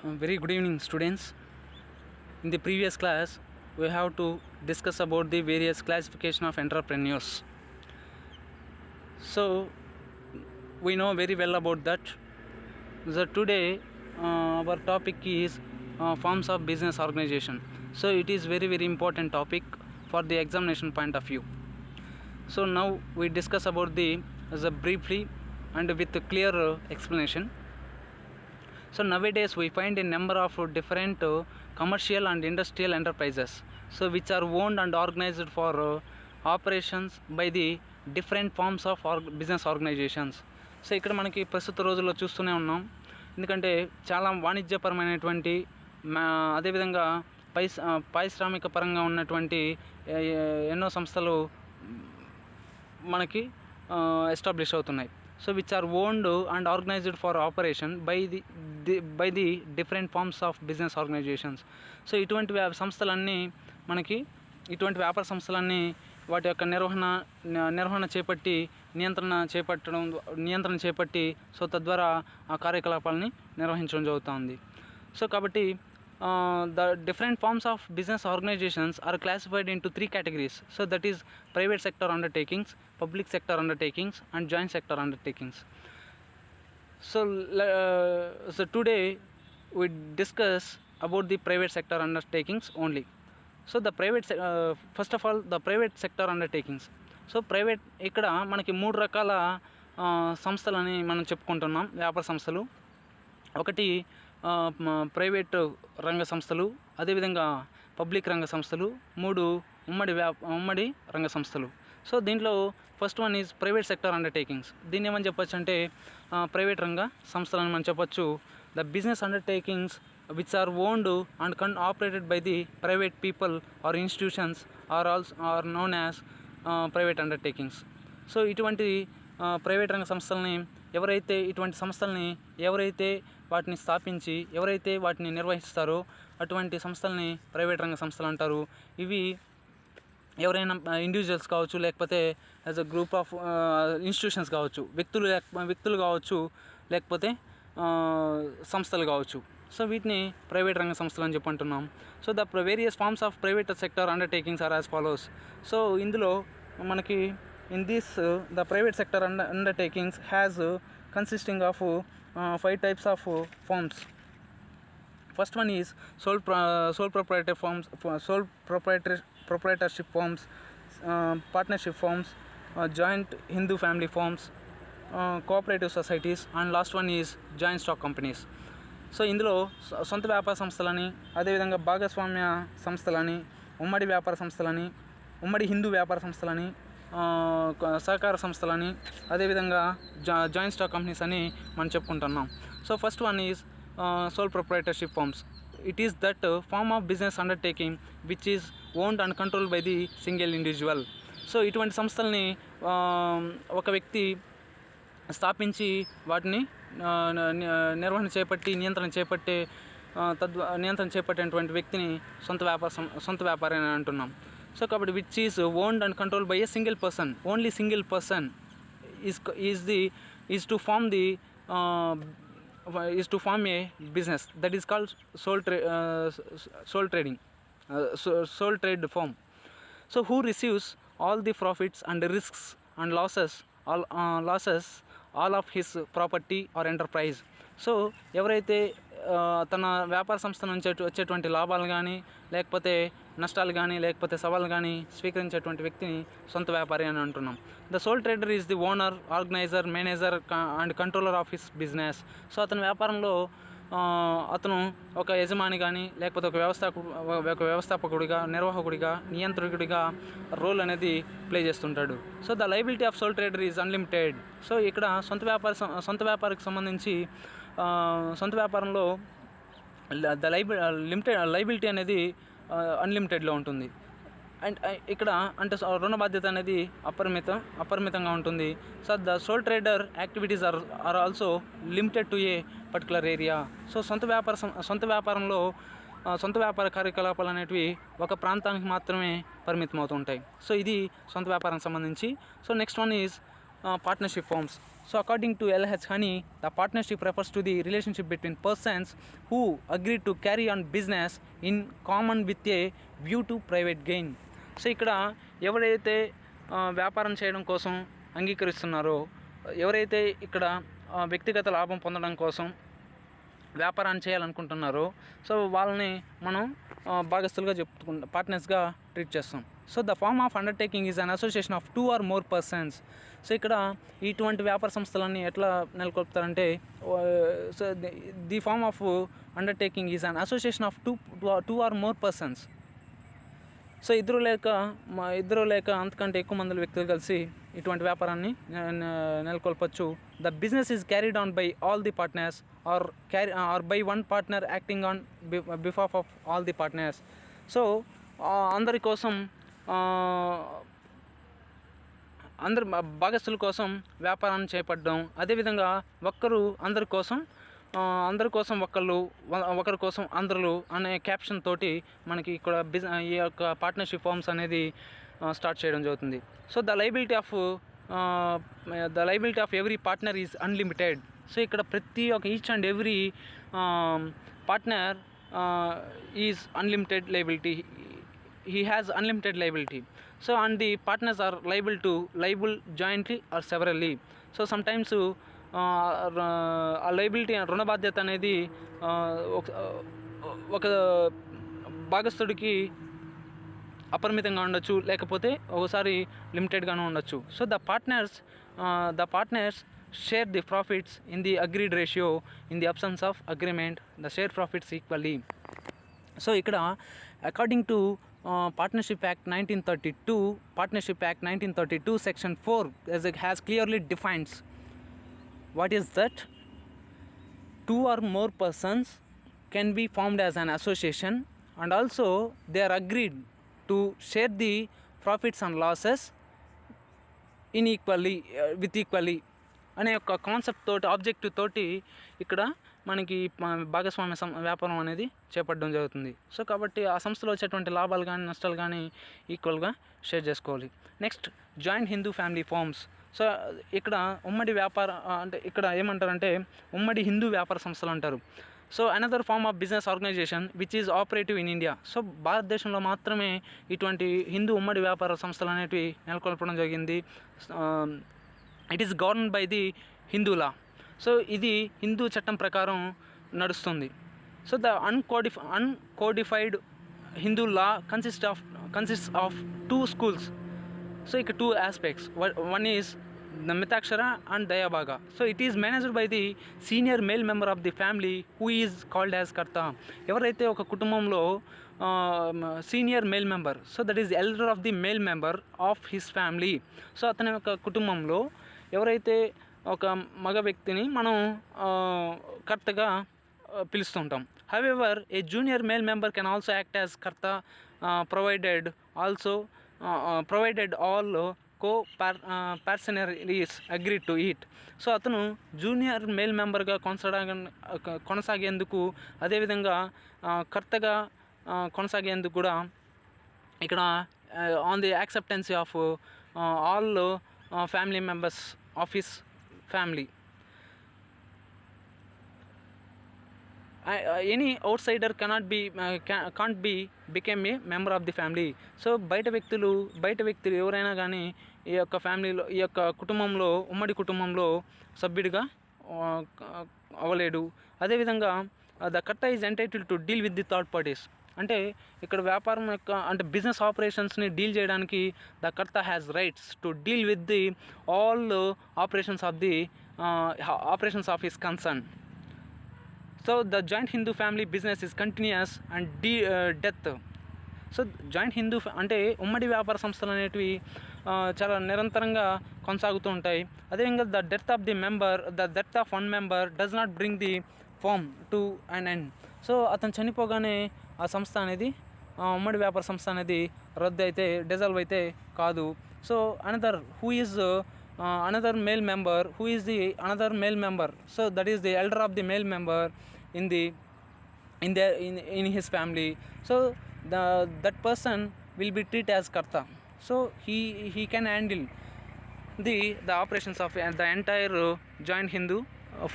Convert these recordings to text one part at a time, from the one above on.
Very good evening, students. In the previous class, we have to discuss about the various classification of entrepreneurs. So, we know very well about that. So today, our topic is forms of business organization. So it is very important topic for the examination point of view. So now we discuss about the briefly and with a clear explanation. So nowadays we find a number of different commercial and industrial enterprises, so which are owned and organized for operations by the different forms of business organizations. So ఇక్కడ మనకి ప్రస్తుత రోజుల్లో చూస్తూనే ఉన్నాం. ఎందుకంటే చాలా వాణిజ్యపరమైనటువంటి అదేవిధంగా పారిశ్రామిక పరంగా ఉన్నటువంటి ఎన్నో సంస్థలు మనకి ఎస్టాబ్లిష్ అవుతున్నాయి. So which are owned and organized for operation by the different forms of business organizations. So ఇటువంటి సంస్థలన్నీ మనకి ఇటువంటి వ్యాపార సంస్థలన్నీ వాటి యొక్క నిర్వహణ చేపట్టి నియంత్రణ చేపట్టి సో తద్వారా ఆ కార్యకలాపాలని నిర్వహించడం జరుగుతుంది. సో కాబట్టి the different forms of business organizations are classified into three categories. So that is private sector undertakings, public sector undertakings and joint sector undertakings. So today we discuss about the private sector undertakings only. So the first of all the private sector undertakings. So private ఇక్కడ మనకి మూడు రకాల సంస్థలని మనం చెప్పుకుంటున్నాం, వ్యాపార సంస్థలు. ఒకటి private రంగ సంస్థలు, అదేవిధంగా పబ్లిక్ రంగ సంస్థలు, మూడు ఉమ్మడి రంగ సంస్థలు. సో దీంట్లో first one is private sector undertakings. దీన్ని ఏమని చెప్పొచ్చు అంటే ప్రైవేట్ రంగ సంస్థలని మనం చెప్పొచ్చు. The business undertakings which are owned and operated by the private people or institutions are known as private undertakings. So ఇటువంటి ప్రైవేట్ రంగ సంస్థలని ఎవరైతే వాటిని స్థాపించి ఎవరైతే వాటిని నిర్వహిస్తారో అటువంటి సంస్థల్ని ప్రైవేట్ రంగ సంస్థలు అంటారు. ఇవి ఎవరైనా ఇండివిజువల్స్ కావచ్చు, లేకపోతే as a group of institutions కావచ్చు, వ్యక్తులు కావచ్చు, లేకపోతే సంస్థలు కావచ్చు. సో వీటిని ప్రైవేట్ రంగ సంస్థలు అని చెప్పి అంటున్నాం. So the various forms of private sector undertakings are as follows. So ఇందులో మనకి in this the private sector undertakings has consisting of 5 types of forms. First one is sole proprietorship forms, partnership forms, joint Hindu family forms, cooperative societies, and last one is joint stock companies. So ఇందులో సొంత వ్యాపార సంస్థలని, అదేవిధంగా భాగస్వామ్య సంస్థలని, ఉమ్మడి వ్యాపార సంస్థలని, ఉమ్మడి హిందూ వ్యాపార సంస్థలని, సహకార సంస్థలని, అదేవిధంగా జాయింట్ స్టాక్ కంపెనీస్ అని మనం చెప్పుకుంటున్నాం. So first one is sole proprietorship forms. It is that form of business undertaking which is owned and control by the single individual. So ఇటువంటి సంస్థల్ని ఒక వ్యక్తి స్థాపించి వాటిని నియంత్రణ చేపట్టేటువంటి వ్యక్తిని సొంత వ్యాపారి అని అంటున్నాం. సో కాబట్టి which is owned and control by a single person. Only single person is to form a business that is called sole trade firm. So who receives all the profits and risks and losses all of his property or enterprise. So ఎవరైతే తన వ్యాపార సంస్థ నుంచి వచ్చేటువంటి లాభాలు కానీ, లేకపోతే నష్టాలు కానీ, లేకపోతే సవాళ్ళు కానీ స్వీకరించేటువంటి వ్యక్తిని సొంత వ్యాపారి అని అంటున్నాం. The sole trader is the owner, organizer, manager and controller of his business. So అతని వ్యాపారంలో అతను ఒక యజమాని కానీ, లేకపోతే ఒక వ్యవస్థాపకుడిగా, నిర్వాహకుడిగా, నియంత్రకుడిగా రోల్ అనేది ప్లే చేస్తుంటాడు. So the liability of sole trader is unlimited. So ఇక్కడ సొంత వ్యాపారికి సంబంధించి సొంత వ్యాపారంలో లయబిలిటీ అనేది అన్లిమిటెడ్లో ఉంటుంది. అండ్ ఇక్కడ అంటే రుణ బాధ్యత అనేది అపరిమితంగా ఉంటుంది. So the sole trader activities are also limited to a particular area. So సొంత వ్యాపార కార్యకలాపాలు అనేటివి ఒక ప్రాంతానికి మాత్రమే పరిమితం అవుతుంటాయి. సో ఇది సొంత వ్యాపారానికి సంబంధించి. So next one is partnership forms. So according to L.H. Honey, the partnership refers to the relationship between persons who agree to carry on business in common with a view to private gain. So ఇక్కడ ఎవరైతే వ్యాపారం చేయడం కోసం అంగీకరిస్తున్నారో, ఎవరైతే ఇక్కడ వ్యక్తిగత లాభం పొందడం కోసం వ్యాపారాన్ని చేయాలనుకుంటున్నారో, సో వాళ్ళని మనం భాగస్తులుగా చెప్పుకుంటాం, పార్ట్నర్స్గా ట్రీట్ చేస్తాం. So the form of undertaking is an association of 2 or more persons. So ఇక్కడ ఇటువంటి వ్యాపార సంస్థలన్నీ ఎట్లా నెలకొల్పుతారంటే, so the form of undertaking is an association of 2 or more persons. So ఇద్దరు లేక అంతకంటే ఎక్కువ మంది వ్యక్తులు కలిసి ఇటువంటి వ్యాపారాన్ని నెలకొల్పచ్చు. The business is carried on by all the partners or by one partner acting on behalf of all the partners. So అందరి కోసం, అందరి భాగస్తుల కోసం వ్యాపారాన్ని చేపట్టడం, అదేవిధంగా అందరి కోసం ఒకరి కోసం అందరూ అనే క్యాప్షన్ తోటి మనకి ఇక్కడ ఈ యొక్క పార్ట్నర్షిప్ ఫార్మ్స్ అనేది స్టార్ట్ చేయడం జరుగుతుంది. So the liability of every partner is unlimited. So ఇక్కడ ప్రతి ఒక్క each and every partner is unlimited liability. he has unlimited liability. So and the partners are liable jointly or severally. So sometimes ఆ liability రుణ బాధ్యత అనేది ఒక భాగస్థుడికి అపరిమితంగా ఉండొచ్చు, లేకపోతే ఒకసారి లిమిటెడ్గానే ఉండొచ్చు. So the partners share the profits in the agreed ratio. In the absence of agreement, the share profits equally. So ఇక్కడ according to Partnership Act 1932 Section 4 as it has clearly defines what is that 2 or more persons can be formed as an association, and also they are agreed to share the profits and losses with equally అనే ఒక concept తోటి, objective తోటి ఇక్కడ మనకి భాగస్వామ్య వ్యాపారం అనేది చేపట్టడం జరుగుతుంది. సో కాబట్టి ఆ సంస్థలో వచ్చేటువంటి లాభాలు కానీ నష్టాలు కానీ ఈక్వల్గా షేర్ చేసుకోవాలి. Next, joint Hindu family forms. So ఇక్కడ ఉమ్మడి వ్యాపార అంటే ఇక్కడ ఏమంటారంటే ఉమ్మడి హిందూ వ్యాపార సంస్థలు అంటారు. So another form of business organization which is operative in India. So భారతదేశంలో మాత్రమే ఇటువంటి హిందూ ఉమ్మడి వ్యాపార సంస్థలు అనేటివి నెలకొల్పడం జరిగింది. It is governed by the Hindu law. So ఇది హిందూ చట్టం ప్రకారం నడుస్తుంది. So the uncodified Hindu law consist of 2 schools. So ఇక 2 aspects. One is the Mitaksara and Dayabaga. So it is managed by the senior male member of the family who is called as Karta. ఎవరైతే ఒక కుటుంబంలో senior male member, so that is elder of the male member of his family. So అతని యొక్క కుటుంబంలో ఎవరైతే ఒక మగ వ్యక్తిని మనం కర్తగా పిలుస్తుంటాం. However a junior male member can also act as Karta provided all parceners agree to it. So అతను జూనియర్ మేల్ మెంబర్గా కొనసాగేందుకు, అదేవిధంగా కర్తగా కొనసాగేందుకు కూడా ఇక్కడ on the acceptancy of all family members of his family. Any outsider can't be become a member of the family. So బయట వ్యక్తులు ఎవరైనా కానీ ఈ యొక్క ఫ్యామిలీలో, ఈ యొక్క కుటుంబంలో, ఉమ్మడి కుటుంబంలో సభ్యుడిగా అవ్వలేడు. అదేవిధంగా ద కర్త is entitled to deal with the third parties. అంటే ఇక్కడ వ్యాపారం యొక్క అంటే బిజినెస్ ఆపరేషన్స్ని డీల్ చేయడానికి ద కర్త has rights to deal with the all operations of his concern. So the joint Hindu family business is continuous and death. So joint Hindu అంటే ఉమ్మడి వ్యాపార సంస్థలు అనేటివి చాలా నిరంతరంగా కొనసాగుతూ ఉంటాయి. అదేవిధంగా the death of one member does not bring the firm to an end. So అతను చనిపోగానే ఆ సంస్థ అనేది, ఉమ్మడి వ్యాపార సంస్థ అనేది రద్దు అయితే, డిజాల్వ్ అయితే కాదు. So another male member who is the another male member, so that is the elder of the male member in his family. So that person will be treated as karta. So he can handle. the operations of the entire joint Hindu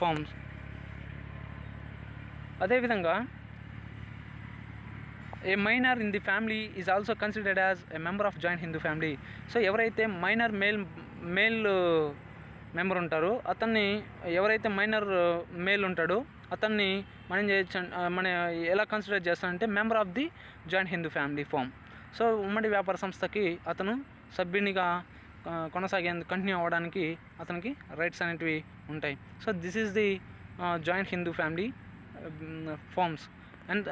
firms. అదేవిధంగా a minor in the family is also considered as a member of joint Hindu family. So ఎవరైతే minor male member ఉంటారో అతన్ని, ఎవరైతే minor male ఉంటాడో అతన్ని మనం చేయొచ్చు, మన ఎలా కన్సిడర్ చేస్తామంటే member of the joint Hindu family firm. So ఉమ్మడి వ్యాపార సంస్థకి అతను సభ్యునిగా కంటిన్యూ అవ్వడానికి అతనికి రైట్స్ అనేటివి ఉంటాయి. So this is the joint Hindu family forms. And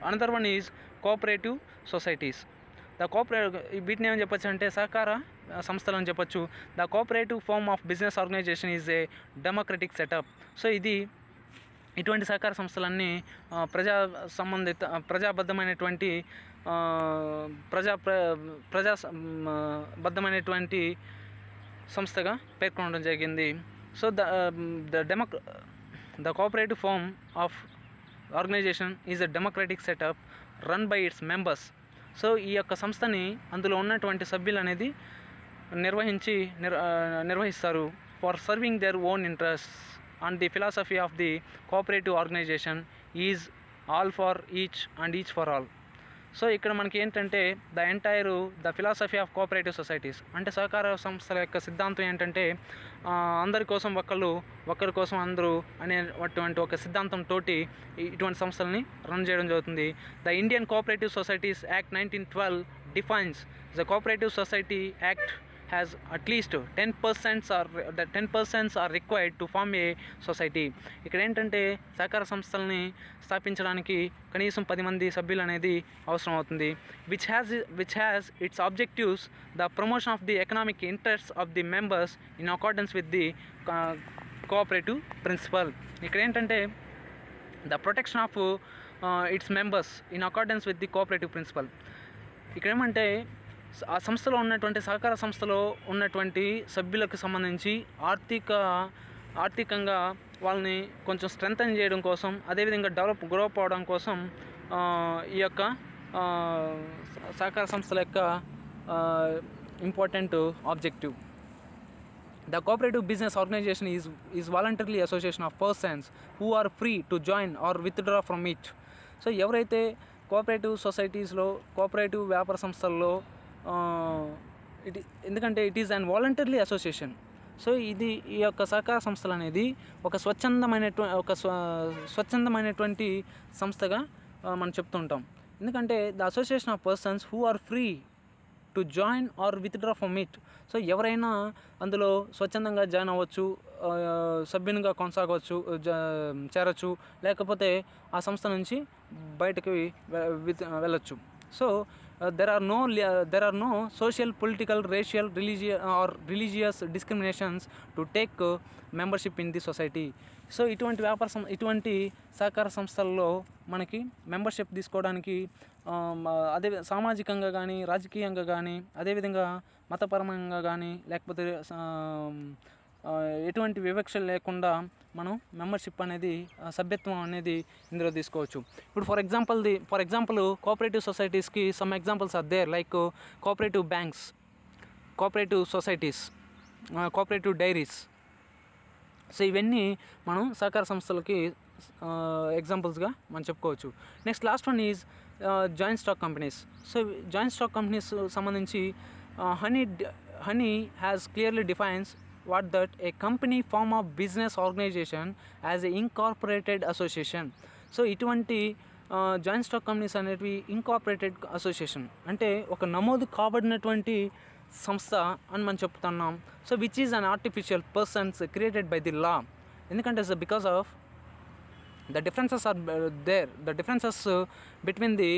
another one is cooperative societies. వీటిని ఏమని చెప్పచ్చు అంటే సహకార సంస్థలు అని చెప్పచ్చు. The cooperative form of business organization is a democratic setup. So ఇటువంటి సహకార సంస్థలన్నీ ప్రజాబద్ధమైనటువంటి ప్రజాబద్ధమైనటువంటి సంస్థగా పేర్కొనడం జరిగింది. So the cooperative form of organization is a democratic setup run by its members. So ఈ యొక్క సంస్థని అందులో ఉన్నటువంటి సభ్యులు అనేది నిర్వహిస్తారు for serving there own interests. And the philosophy of the cooperative organization is all for each and each for all. So ఇక్కడ మనకి ఏంటంటే the philosophy of cooperative societies అంటే సహకార సంస్థల యొక్క సిద్ధాంతం ఏంటంటే అందరి కోసం ఒకరి కోసం అందరూ అనేటువంటి ఒక సిద్ధాంతంతో ఇటువంటి సంస్థలని రన్ చేయడం జరుగుతుంది. The Indian cooperative societies act 1912 defines the cooperative society act has at least 10% are required to form a society. ఇక్కడ ఏంటంటే సహకార సంస్థల్ని స్థాపించడానికి కనీసం 10 మంది సభ్యులు అనేది అవసరం అవుతుంది. which has its objectives the promotion of the economic interests of the members in accordance with the cooperative principle. ఇక్కడ ఏంటంటే the protection of its members in accordance with the cooperative principle. ఇక్కడ ఏమంటే ఆ సంస్థలో ఉన్నటువంటి సహకార సంస్థలో ఉన్నటువంటి సభ్యులకు సంబంధించి ఆర్థికంగా వాళ్ళని కొంచెం స్ట్రెంథన్ చేయడం కోసం, అదేవిధంగా గ్రో అవడం కోసం ఈ యొక్క సహకార సంస్థల యొక్క important objective. The cooperative business organization is voluntary association of persons who are free to join or withdraw from it. So ఎవరైతే కోఆపరేటివ్ సొసైటీస్లో, కోఆపరేటివ్ వ్యాపార సంస్థల్లో ఎందుకంటే it is and voluntary association. So ఈ యొక్క సహకార సంస్థలు అనేది ఒక స్వచ్ఛందమైనటువంటి సంస్థగా మనం చెప్తుంటాం. ఎందుకంటే the association of persons who are free to join or withdraw from it. So ఎవరైనా అందులో స్వచ్ఛందంగా జాయిన్ అవ్వచ్చు, సభ్యునిగా కొనసాగవచ్చు, చేరవచ్చు, లేకపోతే ఆ సంస్థ నుంచి బయటకు వెళ్ళచ్చు. So there are no social, political, racial, religious discriminations to take membership in the society. So ఇటువంటి సహకార సంస్థల్లో మనకి మెంబర్షిప్ తీసుకోవడానికి అదే సామాజికంగా కానీ, రాజకీయంగా కానీ, అదేవిధంగా మతపరంగా కానీ, లేకపోతే ఎటువంటి వివక్ష లేకుండా మనం మెంబర్షిప్ అనేది, సభ్యత్వం అనేది ఇందులో తీసుకోవచ్చు. ఇప్పుడు ఫర్ ఎగ్జాంపుల్ కోఆపరేటివ్ సొసైటీస్కి some examples are there like cooperative banks, cooperative societies, cooperative dairies. So ఇవన్నీ మనం సహకార సంస్థలకి ఎగ్జాంపుల్స్గా మనం చెప్పుకోవచ్చు. Next last one is joint stock companies. So joint stock companies సంబంధించి Haney has clearly defines what that a company form of business organization as a incorporated association. So ఇటువంటి joint stock companies అనేటివి ఇంకార్పొరేటెడ్ association అంటే ఒక నమోదు కాబడినటువంటి సంస్థ అని మనం చెప్తున్నాం. So which is an artificial persons created by the law. ఎందుకంటే because of the differences are there, the differences between the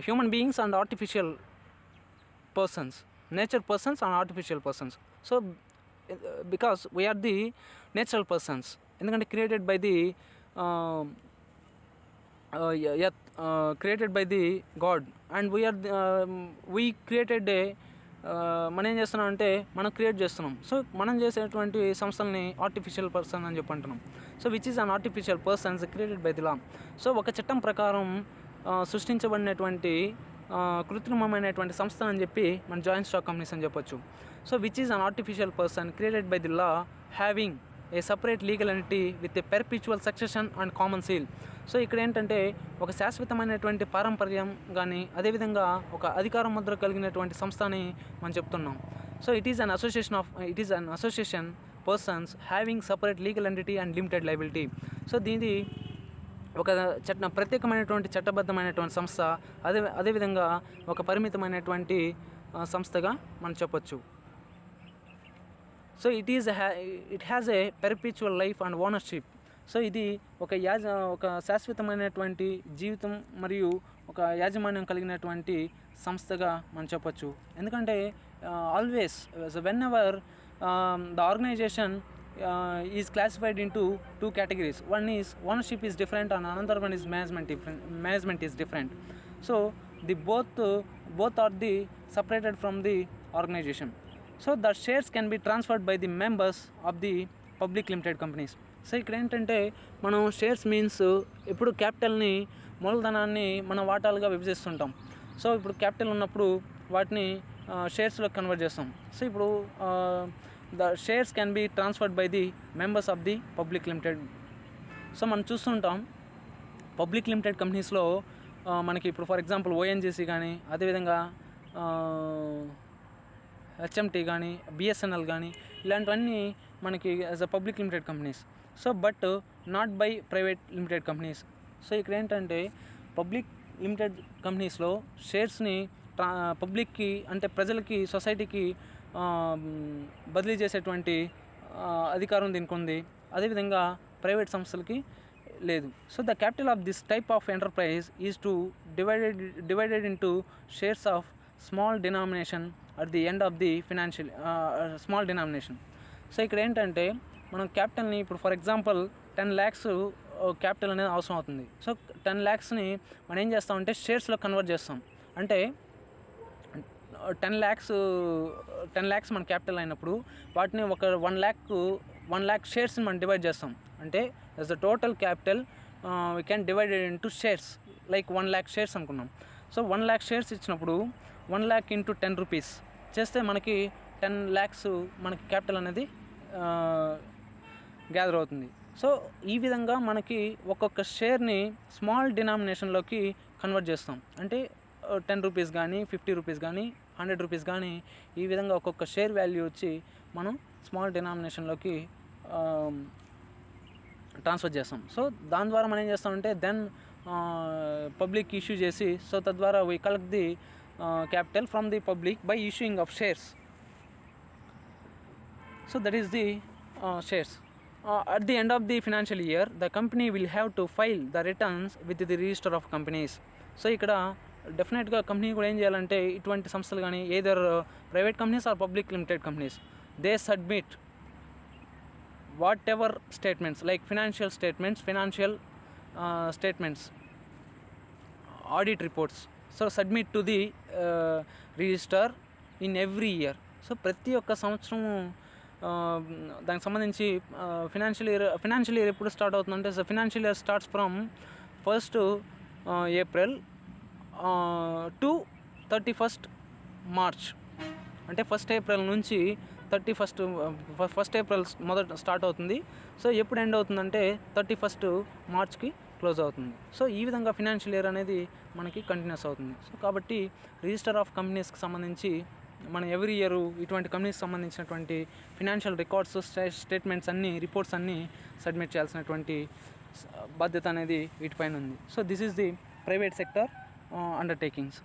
human beings and artificial persons, nature persons and artificial persons. So because we are the natural persons, ఎందుకంటే created by the created by the God, and we created a మనం ఏం చేస్తున్నాం అంటే మనం create చేస్తున్నాం. So మనం చేసేటువంటి సంస్థల్ని ఆర్టిఫిషియల్ పర్సన్ అని చెప్పి అంటున్నాం. So which is an artificial persons created by the law. So ఒక చట్టం ప్రకారం సృష్టించబడినటువంటి కృత్రిమమైనటువంటి సంస్థ అని చెప్పి మన జాయింట్ స్టాక్ కంపెనీస్ అని చెప్పొచ్చు. So which is an artificial person created by the law having a separate legal entity with a perpetual succession and common seal. So ఇక్కడ ఏంటంటే ఒక శాశ్వతమైనటువంటి పారంపర్యం కానీ అదేవిధంగా ఒక అధికార ముద్ర కలిగినటువంటి సంస్థ అని మనం చెప్తున్నాం. So it is an association persons having separate legal entity and limited liability. So దీని ఒక ప్రత్యేకమైనటువంటి చట్టబద్ధమైనటువంటి సంస్థ, అదేవిధంగా ఒక పరిమితమైనటువంటి సంస్థగా మనం చెప్పొచ్చు. So it has a perpetual life and ownership. So ఇది ఒక శాశ్వతమైనటువంటి జీవితం మరియు ఒక యాజమాన్యం కలిగినటువంటి సంస్థగా మనం చెప్పొచ్చు. ఎందుకంటే always whenever the organization is classified into two categories. One is ownership is different and another one is management is different. So the both are the separated from the organization. So the shares can be transferred by the members of the public limited companies. So ఇక్కడ ఏంటంటే మనం shares means ఇప్పుడు క్యాపిటల్ని మూలధనాన్ని మన వాటాలుగా విభజిస్తుంటాం. So ఇప్పుడు capital ఉన్నప్పుడు వాటిని షేర్స్లో convert చేస్తాం. సో ఇప్పుడు the shares can be transferred by the members of the public limited. So మనం చూస్తుంటాం పబ్లిక్ లిమిటెడ్ కంపెనీస్లో మనకి ఇప్పుడు ఫర్ ఎగ్జాంపుల్ ఓఎన్జీసీ కానీ అదేవిధంగా హెచ్ఎంటీ కానీ బిఎస్ఎన్ఎల్ కానీ ఇలాంటివన్నీ మనకి as a public limited companies. So but not by private limited companies. So ఇక్కడ ఏంటంటే పబ్లిక్ లిమిటెడ్ కంపెనీస్లో షేర్స్ని పబ్లిక్కి అంటే ప్రజలకి సొసైటీకి బదిలీ చేసేటువంటి అధికారం దీనికి ఉంది. అదేవిధంగా ప్రైవేట్ సంస్థలకి లేదు. So the capital of this type of enterprise is to divided into shares of small denomination at the end of the small denomination. So ఇక్కడ ఏంటంటే మనం క్యాపిటల్ని ఇప్పుడు ఫర్ ఎగ్జాంపుల్ 10 lakhs క్యాపిటల్ అనేది అవసరం అవుతుంది. సో 10 lakhsని మనం ఏం చేస్తామంటే షేర్స్లో కన్వర్ట్ చేస్తాం. అంటే 10 lakhs మన క్యాపిటల్ అయినప్పుడు వాటిని ఒక 1 lakh షేర్స్ని మనం డివైడ్ చేస్తాం. అంటే as the total capital we can divided into shares like 1 lakh shares అనుకున్నాం. సో 1 lakh షేర్స్ ఇచ్చినప్పుడు 1 lakh ఇంటూ 10 rupees చేస్తే మనకి 10 lakhs మనకి క్యాపిటల్ అనేది గ్యాదర్ అవుతుంది. సో ఈ విధంగా మనకి ఒక్కొక్క షేర్ని స్మాల్ డినామినేషన్లోకి కన్వర్ట్ చేస్తాం. అంటే 10 rupees కానీ 50 rupees కానీ 100 rupees కానీ ఈ విధంగా ఒక్కొక్క షేర్ వాల్యూ వచ్చి మనం స్మాల్ డినామినేషన్లోకి ట్రాన్స్ఫర్ చేస్తాం. సో దాని ద్వారా మనం ఏం చేస్తామంటే దెన్ పబ్లిక్ ఇష్యూ చేసి సో తద్వారా we collect the capital from the public by issuing of shares. So that is the shares. At the end of the financial year, the company will have to file the returns with the register of companies. So ఇక్కడ డెఫినెట్గా company కూడా ఏం చేయాలంటే ఇటువంటి సంస్థలు కానీ either private companies or public limited companies they submit whatever statements like financial statements audit reports. So submit to the register in every year. So ప్రతి ఒక్క సంవత్సరము దానికి సంబంధించి ఫినాన్షియల్ ఇయర్ ఎప్పుడు స్టార్ట్ అవుతుందంటే so financial year starts from 1st April to 31st March. అంటే 1st April నుంచి 1st April మొదట స్టార్ట్ అవుతుంది. సో ఎప్పుడు ఎండ్ అవుతుందంటే 31st Marchకి క్లోజ్ అవుతుంది. సో ఈ విధంగా ఫినాన్షియల్ ఇయర్ అనేది మనకి కంటిన్యూస్ అవుతుంది. సో కాబట్టి రిజిస్టర్ ఆఫ్ కంపెనీస్కి సంబంధించి మనం ఎవ్రీ ఇయర్ ఇటువంటి కంపెనీకి సంబంధించినటువంటి ఫినాన్షియల్ రికార్డ్స్ స్టేట్మెంట్స్ అన్నీ రిపోర్ట్స్ అన్నీ సబ్మిట్ చేయాల్సినటువంటి బాధ్యత అనేది వీటిపైన ఉంది. So this is the private sector undertakings.